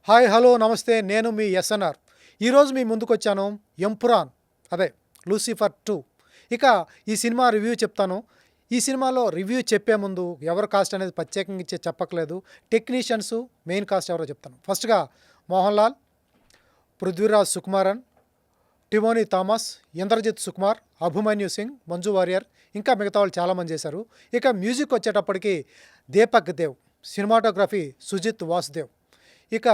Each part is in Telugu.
హాయ్ హలో నమస్తే నేను మీ ఎస్ఎన్ఆర్. ఈరోజు మీ ముందుకొచ్చాను ఎంపురాన్, అదే లూసిఫర్ 2. ఇక ఈ సినిమా రివ్యూ చెప్తాను. ఈ సినిమాలో రివ్యూ చెప్పే ముందు ఎవరు కాస్ట్ అనేది ప్రత్యేకంగా చెప్పక్కర్లేదు. టెక్నీషియన్స్, మెయిన్ కాస్ట్ ఎవరో చెప్తాను. ఫస్ట్గా మోహన్ లాల్, పృథ్వీరాజ్ సుకుమారన్, టిమోనీ థామస్, ఇంద్రజిత్ సుకుమార్, అభిమన్యు సింగ్, మంజు వారియర్, ఇంకా మిగతా వాళ్ళు చాలామంది చేశారు. ఇక మ్యూజిక్ వచ్చేటప్పటికి దీపక్ దేవ్, సినిమాటోగ్రఫీ సుజిత్ వాసుదేవ్, ఇక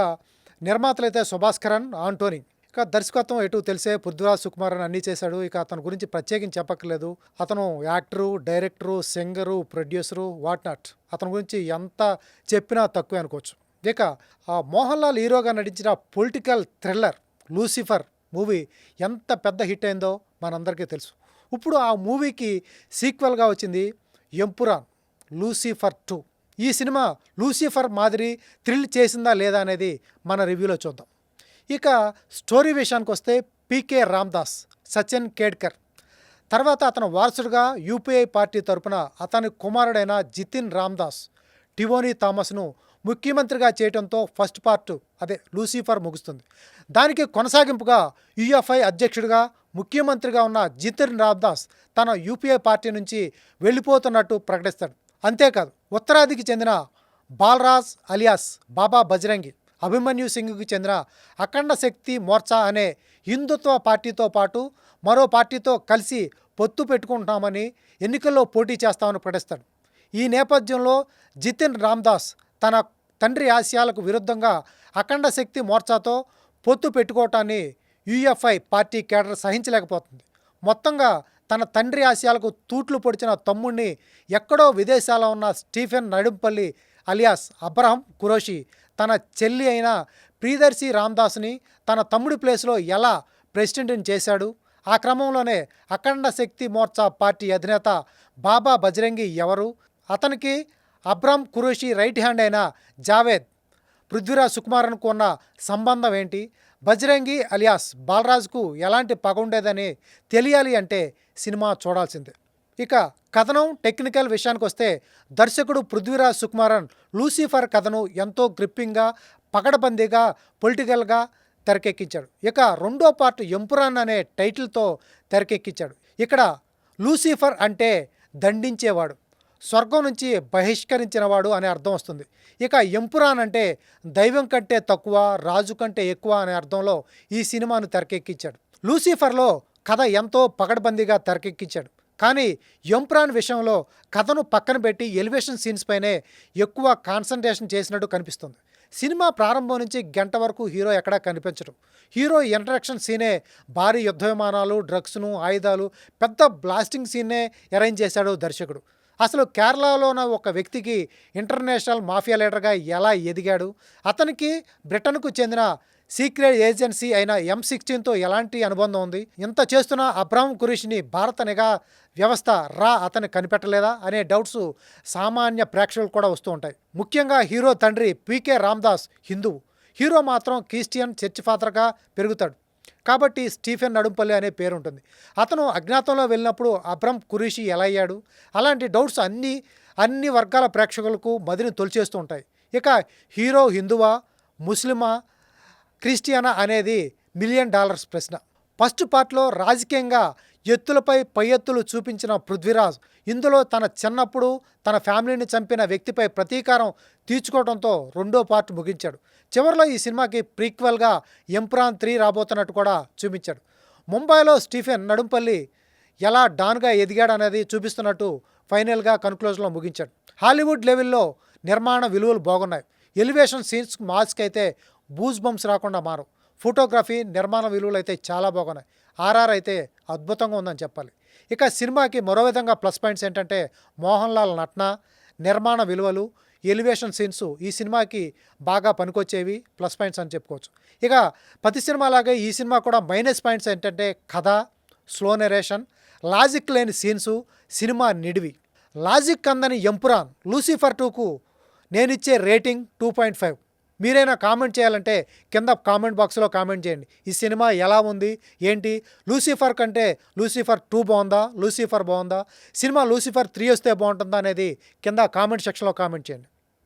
నిర్మాతలైతే సుభాస్కరన్, ఆంటోనీ. ఇక దర్శకత్వం ఎటు తెలిసే పృథ్వీరాజ్ సుకుమారన్ అన్నీ చేశాడు. ఇక అతని గురించి ప్రత్యేకించి చెప్పక్కర్లేదు. అతను actor, director, singer, producer, what not. అతని గురించి ఎంత చెప్పినా తక్కువే అనుకోవచ్చు. ఇక మోహన్ లాల్ హీరోగా నటించిన పొలిటికల్ థ్రిల్లర్ లూసిఫర్ మూవీ ఎంత పెద్ద హిట్ అయిందో మనందరికీ తెలుసు. ఇప్పుడు ఆ మూవీకి సీక్వెల్గా వచ్చింది ఎంపురాన్ లూసిఫర్ 2. ఈ సినిమా లూసిఫర్ మాదిరి థ్రిల్ చేసిందా లేదా అనేది మన రివ్యూలో చూద్దాం. ఇక స్టోరీ విషయానికి వస్తే పీకే రామ్దాస్, సచిన్ కేడ్కర్ తర్వాత అతని వారసుడుగా యూపీఐ పార్టీ తరపున అతని కుమారుడైన జితిన్ రామ్దాస్ టిమోనీ థామస్ను ముఖ్యమంత్రిగా చేయడంతో ఫస్ట్ పార్ట్ అదే లూసిఫర్ ముగుస్తుంది. దానికి కొనసాగింపుగా యూఎఫ్ఐ అధ్యక్షుడిగా ముఖ్యమంత్రిగా ఉన్న జితిన్ రామ్దాస్ తన యూపీఐ పార్టీ నుంచి వెళ్ళిపోతున్నట్టు ప్రకటిస్తాడు. అంతేకాదు ఉత్తరాదికి చెందిన బాలరాజ్ అలియాస్ బాబా బజరంగి, అభిమన్యు సింగ్కి చెందిన అఖండ శక్తి మోర్చా అనే హిందుత్వ పార్టీతో పాటు మరో పార్టీతో కలిసి పొత్తు పెట్టుకుంటామని, ఎన్నికల్లో పోటీ చేస్తామని ప్రకటిస్తాడు. ఈ నేపథ్యంలో జితిన్ రామ్దాస్ తన తండ్రి ఆశయాలకు విరుద్ధంగా అఖండ శక్తి మోర్చాతో పొత్తు పెట్టుకోవటాన్ని యూఎఫ్ఐ పార్టీ కేడర్ సహించలేకపోతుంది. మొత్తంగా తన తండ్రి ఆశయాలకు తూట్లు పొడిచిన తమ్ముడిని ఎక్కడో విదేశాల్లో ఉన్న స్టీఫెన్ నడుంపల్లి అలియాస్ అబ్రహం కురోషి తన చెల్లి అయిన ప్రియదర్శి రామ్దాస్ని తన తమ్ముడి ప్లేస్లో ఎలా ప్రెసిడెంట్ని చేశాడు. ఆ క్రమంలోనే అఖండ శక్తి మోర్చా పార్టీ అధినేత బాబా బజరంగి ఎవరు, అతనికి అబ్రహం కురోషి రైట్ హ్యాండ్ అయిన జావేద్ పృథ్వీరాజ్ సుకుమారన్కు ఉన్న సంబంధం ఏంటి, బజరంగి అలియాస్ బాలరాజ్కు ఎలాంటి పగ ఉండేదని తెలియాలి అంటే సినిమా చూడాల్సిందే. ఇక కథనం టెక్నికల్ విషయానికి వస్తే దర్శకుడు పృథ్వీరాజ్ సుకుమారన్ లూసిఫర్ కథను ఎంతో గ్రిప్పింగ్గా, పకడ్బందీగా, పొలిటికల్గా తెరకెక్కించాడు. ఇక రెండో పార్ట్ ఎంపురాన్ అనే టైటిల్తో తెరకెక్కించాడు. ఇక్కడ లూసిఫర్ అంటే దండించేవాడు, స్వర్గం నుంచి బహిష్కరించినవాడు అనే అర్థం వస్తుంది. ఇక ఎంపురాన్ అంటే దైవం కంటే తక్కువ, రాజు కంటే ఎక్కువ అనే అర్థంలో ఈ సినిమాను తెరకెక్కించాడు. లూసిఫర్లో కథ ఎంతో పకడ్బందీగా తెరకెక్కించాడు. కానీ ఎంపురాన్ విషయంలో కథను పక్కన పెట్టి ఎలివేషన్ సీన్స్ పైనే ఎక్కువ కాన్సన్ట్రేషన్ చేసినట్టు కనిపిస్తుంది. సినిమా ప్రారంభం నుంచి గంట వరకు హీరో ఎక్కడా కనిపించడు. హీరో ఇంట్రడక్షన్ సీనే భారీ యుద్ధ విమానాలు, డ్రగ్స్ను, ఆయుధాలు, పెద్ద బ్లాస్టింగ్ సీన్నే అరేంజ్ చేశాడు దర్శకుడు. అసలు కేరళలో ఉన్న ఒక వ్యక్తికి ఇంటర్నేషనల్ మాఫియా లీడర్గా ఎలా ఎదిగాడు, అతనికి బ్రిటన్కు చెందిన సీక్రెట్ ఏజెన్సీ అయిన M16తో ఎలాంటి అనుబంధం ఉంది, ఇంత చేస్తున్న అబ్రహం కురేషిని భారత నిఘా వ్యవస్థ అతన్ని కనిపెట్టలేదా అనే డౌట్స్ సామాన్య ప్రేక్షకులు కూడా వస్తూ ఉంటాయి. ముఖ్యంగా హీరో తండ్రి పీకే రామ్దాస్ హిందువు, హీరో మాత్రం క్రిస్టియన్ చర్చ్ ఫాదర్గా పెరుగుతాడు. కాబట్టి స్టీఫెన్ నడుంపల్లి అనే పేరు ఉంటుంది. అతను అజ్ఞాతంలో వెళ్ళినప్పుడు అబ్రహం కురేషి ఎలా అయ్యాడు, అలాంటి డౌట్స్ అన్ని వర్గాల ప్రేక్షకులకు మదిని తొలిచేస్తూ ఉంటాయి. ఇక హీరో హిందువా, ముస్లిమా, క్రిస్టియనా అనేది $1 మిలియన్ ప్రశ్న. ఫస్ట్ పార్ట్లో రాజకీయంగా ఎత్తులపై పై ఎత్తులు చూపించిన పృథ్వీరాజ్ ఇందులో తన చిన్నప్పుడు తన ఫ్యామిలీని చంపిన వ్యక్తిపై ప్రతీకారం తీర్చుకోవడంతో రెండో పార్ట్ ముగించాడు. చివరిలో ఈ సినిమాకి ప్రీక్వెల్గా ఎంపురాన్ 3 రాబోతున్నట్టు కూడా చూపించాడు. ముంబైలో స్టీఫెన్ నడుంపల్లి ఎలా డాన్గా ఎదిగాడు అనేది చూపిస్తున్నట్టు ఫైనల్గా కన్క్లూజన్లో ముగించాడు. హాలీవుడ్ లెవెల్లో నిర్మాణ విలువలు బాగున్నాయి. ఎలివేషన్ సీన్స్ మాస్క్ అయితే బూజ్ బంప్స్ రాకుండా మారు. ఫోటోగ్రఫీ, నిర్మాణ విలువలు అయితే చాలా బాగున్నాయి. RR అయితే అద్భుతంగా ఉందని చెప్పాలి. ఇక సినిమాకి మరో విధంగా ప్లస్ పాయింట్స్ ఏంటంటే మోహన్ లాల్ నటన, నిర్మాణ విలువలు, ఎలివేషన్ సీన్స్ ఈ సినిమాకి బాగా పనికొచ్చేవి ప్లస్ పాయింట్స్ అని చెప్పుకోవచ్చు. ఇక ప్రతి సినిమాలాగే ఈ సినిమా కూడా మైనస్ పాయింట్స్ ఏంటంటే కథ, స్లో నెరేషన్, లాజిక్ లేని సీన్సు, సినిమా నిడివి. లాజిక్ అందని ఎంపురాన్ లూసిఫర్ 2కు నేనిచ్చే రేటింగ్ 2.5. మీరైనా కామెంట్ చేయాలంటే కింద కామెంట్ బాక్స్లో కామెంట్ చేయండి. ఈ సినిమా ఎలా ఉంది ఏంటి, లూసిఫర్ కంటే లూసిఫర్ 2 బాగుందా, లూసిఫర్ బాగుందా, సినిమా లూసిఫర్ 3 వస్తే బాగుంటుందా అనేది కింద కామెంట్ సెక్షన్లో కామెంట్ చేయండి.